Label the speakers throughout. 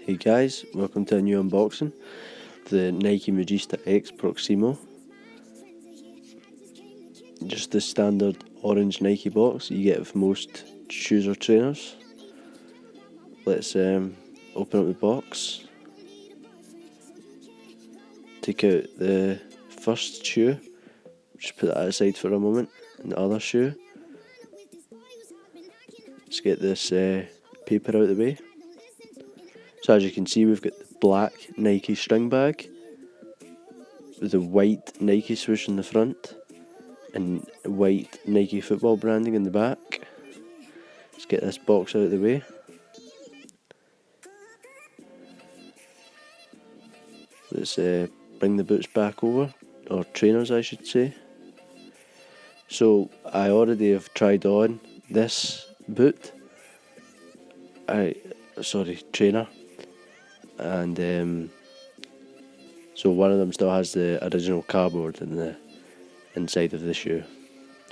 Speaker 1: Hey guys, welcome to a new unboxing of the Nike MagistaX Proximo. Just the standard orange Nike box that you get with most shoes or trainers. Let's open up the box. Take out the first shoe, just put that aside for a moment, and the other shoe. Let's get this paper out of the way. So as you can see, we've got the black Nike string bag with the white Nike swoosh in the front and white Nike football branding in the back. Let's get this box out of the way. Let's bring the boots back over, or trainers I should say. So I already have tried on this boot, trainer, and so one of them still has the original cardboard in the inside of the shoe,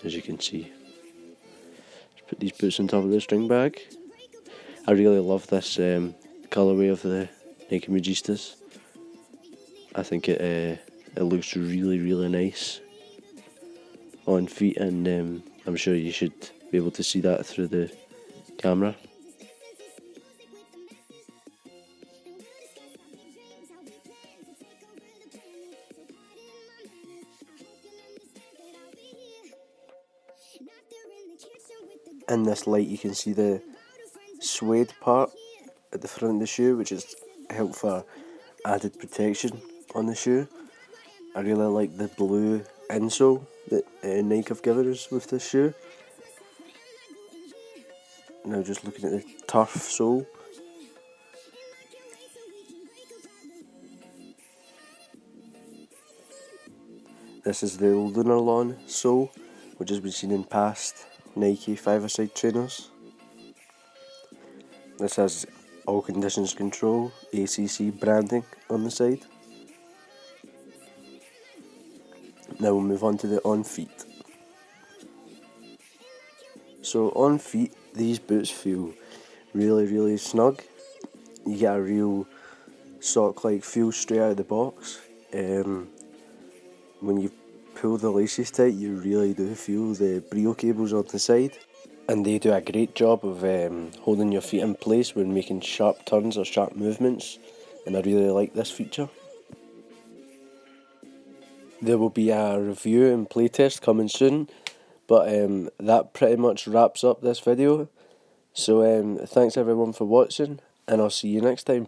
Speaker 1: as you can see. Let's put these boots on top of the string bag. I really love this colourway of the Nike Magistas. I think it looks really nice on feet, and I'm sure you should be able to see that through the camera. In this light you can see the suede part at the front of the shoe, which is helpful for added protection on the shoe. I really like the blue insole that Nike have given us with this shoe. Now just looking at the turf sole. This is the Lunarlon sole, which has been seen in past Nike five-a-side trainers. This has all conditions control, ACC branding on the side. Now we'll move on to the on feet. So on feet, these boots feel really snug. You get a real sock-like feel straight out of the box. When you pull the laces tight, you really do feel the brio cables on the side, and they do a great job of holding your feet in place when making sharp turns or sharp movements, and I really like this feature. There will be a review and playtest coming soon, but that pretty much wraps up this video. So thanks everyone for watching, and I'll see you next time.